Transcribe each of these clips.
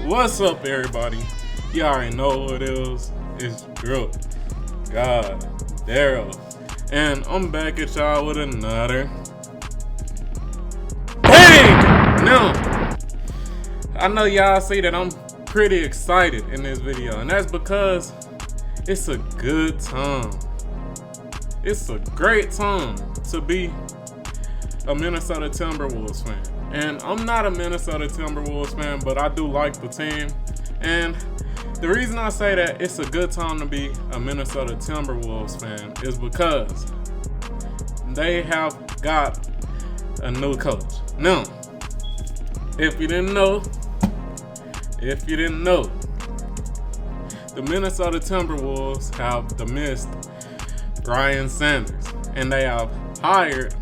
What's up, everybody? You already know what it is. It's Drew, God, Daryl, and I'm back at y'all with another bang. Now, I know y'all see that I'm pretty excited in this video, and that's because it's a good time. It's a great time to be a Minnesota Timberwolves fan. And I'm not a Minnesota Timberwolves fan, but I do like the team. And the reason I say that it's a good time to be a Minnesota Timberwolves fan is because they have got a new coach. Now, if you didn't know, the Minnesota Timberwolves have dismissed Ryan Sanders, and they have hired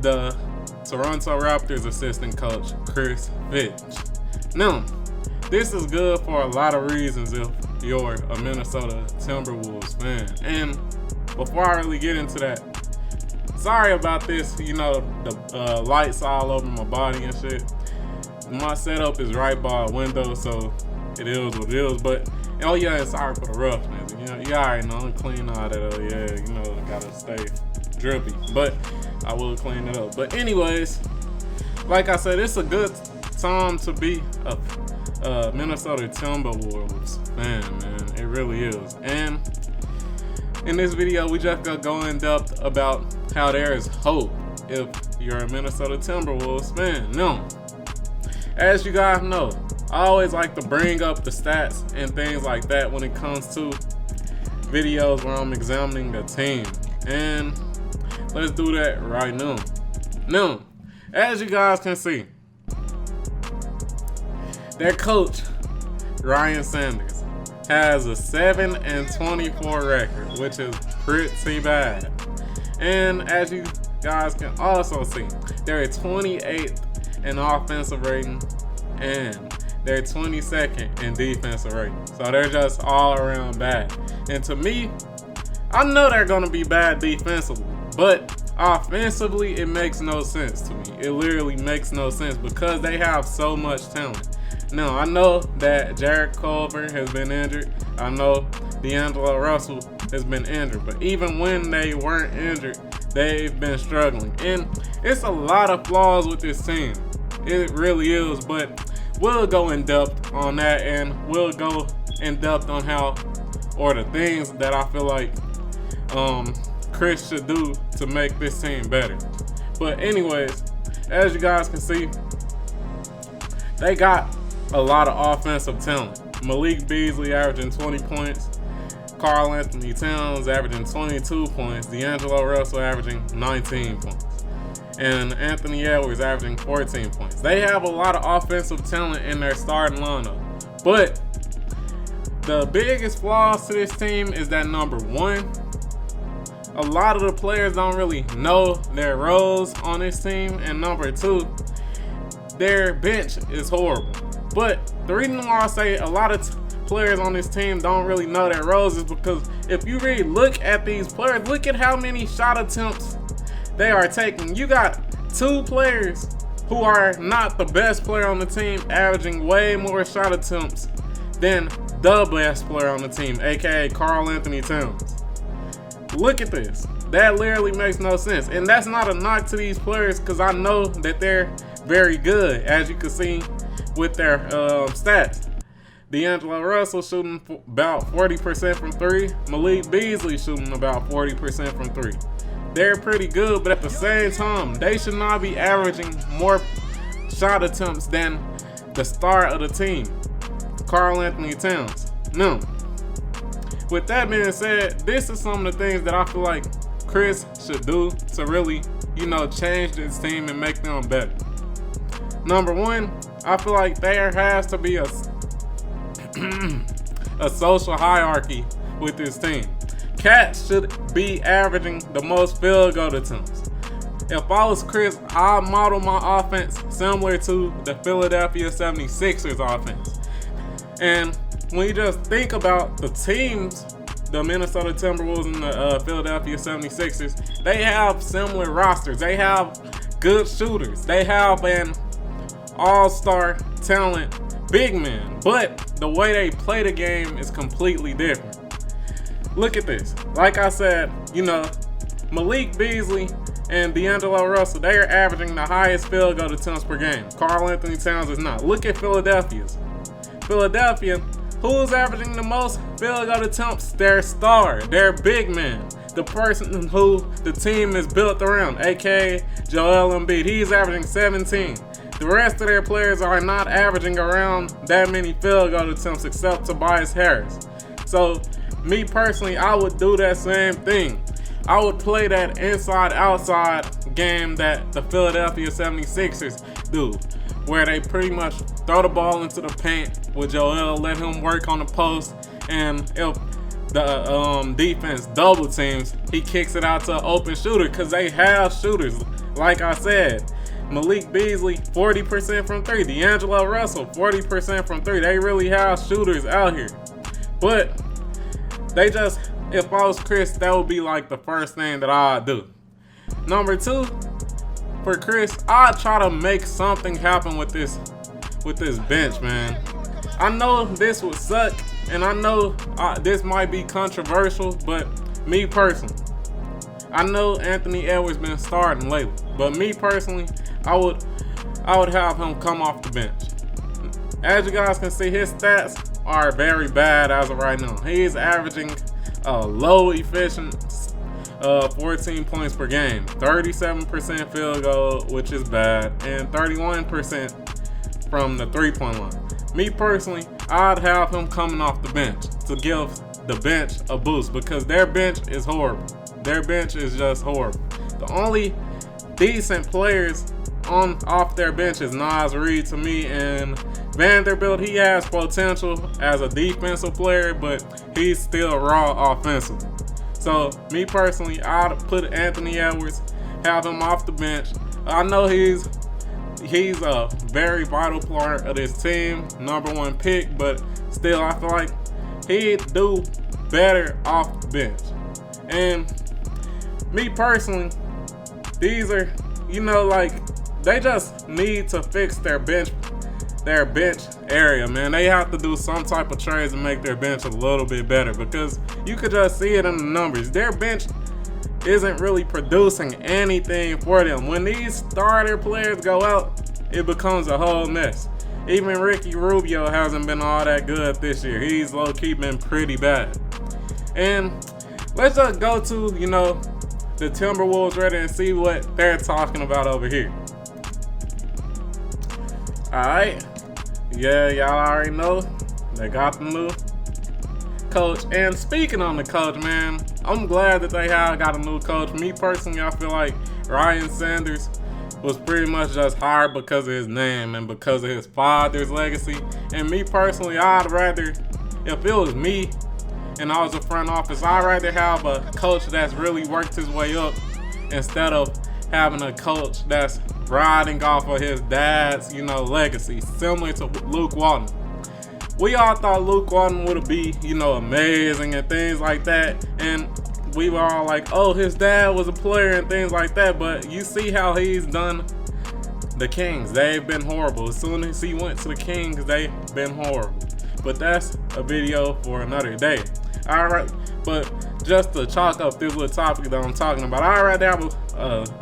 the Toronto Raptors assistant coach, Chris Finch. Now, this is good for a lot of reasons if you're a Minnesota Timberwolves fan. And before I really get into that, sorry about this, the lights all over my body and shit. My setup is right by a window, so it is what it is. But, oh yeah, and sorry for the roughness. You already know, I'm clean all that, gotta stay drippy. But I will clean it up. But anyways, like I said, it's a good time to be a Minnesota Timberwolves fan, man. It really is. And in this video, we just gonna go in depth about how there is hope if you're a Minnesota Timberwolves fan. Now, as you guys know, I always like to bring up the stats and things like that when it comes to videos where I'm examining the team. And let's do that right now. Now, as you guys can see, their coach, Ryan Sanders, has a 7-24 record, which is pretty bad. And as you guys can also see, they're 28th in offensive rating and they're 22nd in defensive rating. So they're just all around bad. And to me, I know they're going to be bad defensively, but offensively, it makes no sense to me. It literally makes no sense because they have so much talent. Now, I know that Jarrett Culver has been injured. I know D'Angelo Russell has been injured. But even when they weren't injured, they've been struggling. And it's a lot of flaws with this team. It really is. But we'll go in depth on that, and we'll go in depth on how, or the things that I feel like Chris should do to make this team better. But anyways, as you guys can see, they got a lot of offensive talent. Malik Beasley averaging 20 points. Karl Anthony Towns averaging 22 points. D'Angelo Russell averaging 19 points. And Anthony Edwards averaging 14 points. They have a lot of offensive talent in their starting lineup. But the biggest flaws to this team is that number one, a lot of the players don't really know their roles on this team. And number two, their bench is horrible. But the reason why I say a lot of players on this team don't really know their roles is because if you really look at these players, look at how many shot attempts they are taking. You got two players who are not the best player on the team averaging way more shot attempts than the best player on the team, aka Karl Anthony Towns. Look at this. That literally makes no sense. And that's not a knock to these players because I know that they're very good, as you can see with their stats. D'Angelo Russell shooting about 40% from three. Malik Beasley shooting about 40% from three. They're pretty good, but at the same time, they should not be averaging more shot attempts than the star of the team, Karl Anthony Towns. Now, with that being said, this is some of the things that I feel like Chris should do to really, change this team and make them better. Number one, I feel like there has to be a social hierarchy with this team. Cat should be averaging the most field goal attempts. If I was Chris, I'd model my offense similar to the Philadelphia 76ers offense. And when you just think about the teams, the Minnesota Timberwolves and the Philadelphia 76ers, they have similar rosters. They have good shooters. They have an all-star talent big men, but the way they play the game is completely different. Look at this. Like I said, Malik Beasley and D'Angelo Russell, they are averaging the highest field goal attempts per game. Karl Anthony Towns is not. Look at Philadelphia's. Philadelphia, who's averaging the most field goal attempts? Their star, their big man, the person who the team is built around, aka Joel Embiid. He's averaging 17. The rest of their players are not averaging around that many field goal attempts except Tobias Harris. So, me personally, I would do that same thing. I would play that inside-outside game that the Philadelphia 76ers do, where they pretty much throw the ball into the paint with Joel, let him work on the post, and if the defense double teams, he kicks it out to an open shooter because they have shooters. Like I said, Malik Beasley, 40% from 3. D'Angelo Russell, 40% from 3. They really have shooters out here. But they just, if I was Chris, that would be like the first thing that I'd do. Number 2, for Chris, I'd try to make something happen with this bench, man. I know this would suck, and I know this might be controversial, but me personally, I know Anthony Edwards been starting lately, but me personally, I would have him come off the bench. As you guys can see, his stats are very bad as of right now. He is averaging a low efficient 14 points per game, 37% field goal, which is bad, and 31% from the 3-point line. Me personally, I'd have him coming off the bench to give the bench a boost because their bench is horrible. Their bench is just horrible. The only decent players off their bench is Naz Reid to me, and Vanderbilt, he has potential as a defensive player, but he's still raw offensively. So me personally, I'd put Anthony Edwards, have him off the bench. I know he's a very vital part of this team, #1 pick, but still I feel like he'd do better off the bench. And me personally, these are, they just need to fix their bench area, man. They have to do some type of trades to make their bench a little bit better because you could just see it in the numbers. Their bench isn't really producing anything for them. When these starter players go out, it becomes a whole mess. Even Ricky Rubio hasn't been all that good this year. He's low-key been pretty bad. And let's just go to, the Timberwolves Reddit and see what they're talking about over here. Alright. Yeah, y'all already know. They got the new coach. And speaking on the coach, man, I'm glad that they have got a new coach. Me personally, I feel like Ryan Sanders was pretty much just hired because of his name and because of his father's legacy. And me personally, I'd rather, if it was me and I was a front office, I'd rather have a coach that's really worked his way up instead of having a coach that's riding off of his dad's, legacy, similar to Luke Walton. We all thought Luke Walton would be, amazing and things like that, and we were all like, oh, his dad was a player and things like that, but you see how he's done the Kings. They've been horrible. As soon as he went to the Kings, they've been horrible. But that's a video for another day. Alright, but just to chalk up this little topic that I'm talking about, I'd rather have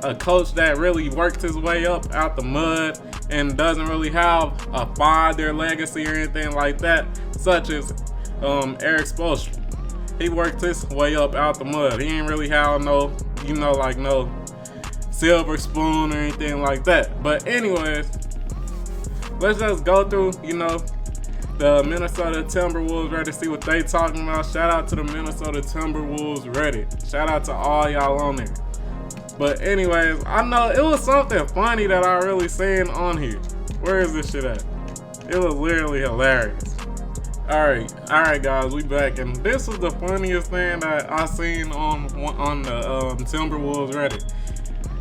a coach that really worked his way up out the mud and doesn't really have a father legacy or anything like that, such as Eric Spoelstra. He worked his way up out the mud. He ain't really have no silver spoon or anything like that. But anyways, let's just go through, the Minnesota Timberwolves Reddit, see what they talking about. Shout out to the Minnesota Timberwolves Reddit. Shout out to all y'all on there. But anyways, I know it was something funny that I really seen on here. Where is this shit at? It was literally hilarious. Alright guys, we back, and this was the funniest thing that I seen on the Timberwolves Reddit.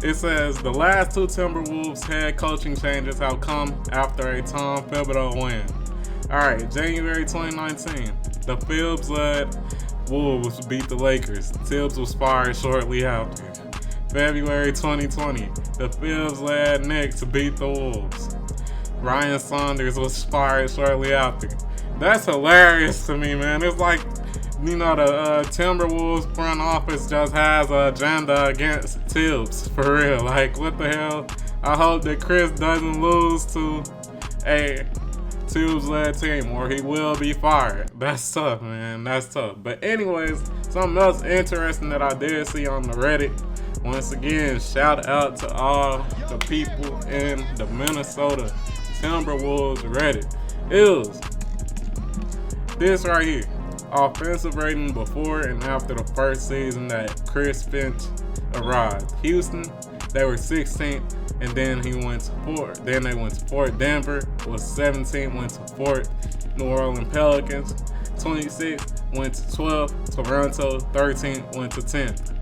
It says the last 2 Timberwolves head coaching changes have come after a Tom Thibodeau win. Alright, January 2019, the Phibbs-led Wolves beat the Lakers. Tibbs was fired shortly after. February 2020, the Phibbs-led Knicks beat the Wolves. Ryan Saunders was fired shortly after. That's hilarious to me, man. It's like, you know, the Timberwolves front office just has an agenda against Tibbs, for real. Like, what the hell? I hope that Chris doesn't lose to a Tibbs-led team, or he will be fired. That's tough, man. That's tough. But anyways, something else interesting that I did see on the Reddit. Once again, shout out to all the people in the Minnesota Timberwolves Reddit. It was this right here. Offensive rating before and after the first season that Chris Finch arrived. Houston, they were 16th, and then he went to 4th. Then they went to 4th. Denver was 17th, went to 4th. New Orleans Pelicans, 26th, went to 12th. Toronto, 13th, went to 10th.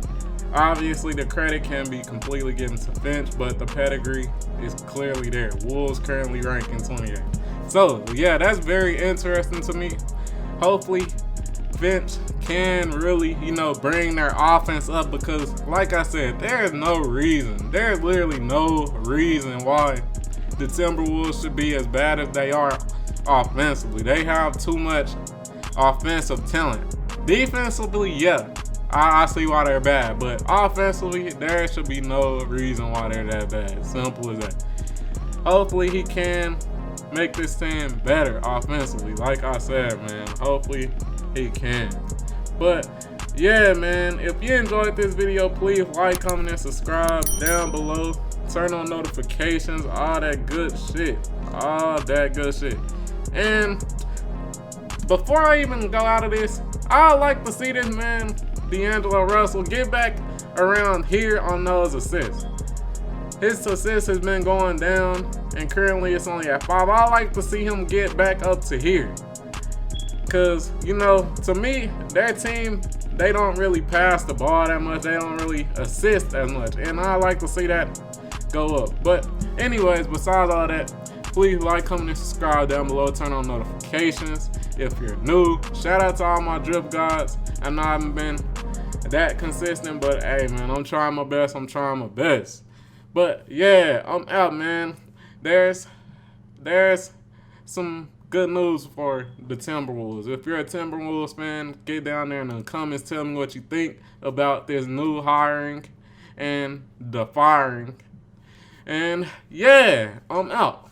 Obviously, the credit can be completely given to Finch, but the pedigree is clearly there. Wolves currently ranking 28th. So, yeah, that's very interesting to me. Hopefully, Finch can really, bring their offense up because, like I said, there's literally no reason why the Timberwolves should be as bad as they are offensively. They have too much offensive talent. Defensively, yeah, I see why they're bad, but offensively, there should be no reason why they're that bad. Simple as that. Hopefully, he can make this team better offensively. Like I said, man, hopefully he can. But yeah, man, if you enjoyed this video, please like, comment, and subscribe down below. Turn on notifications, all that good shit. And before I even go out of this, I'd like to see this man, D'Angelo Russell, get back around here on those assists. His assists has been going down, and currently it's only at 5. I like to see him get back up to here. Because, to me, their team, they don't really pass the ball that much. They don't really assist as much. And I like to see that go up. But anyways, besides all that, please like, comment, and subscribe down below. Turn on notifications if you're new. Shout out to all my drip gods. I know I haven't been that consistent, but hey, man, I'm trying my best. But yeah, I'm out, man. There's some good news for the Timberwolves. If you're a Timberwolves fan, get down there in the comments. Tell me what you think about this new hiring and the firing. And yeah, I'm out.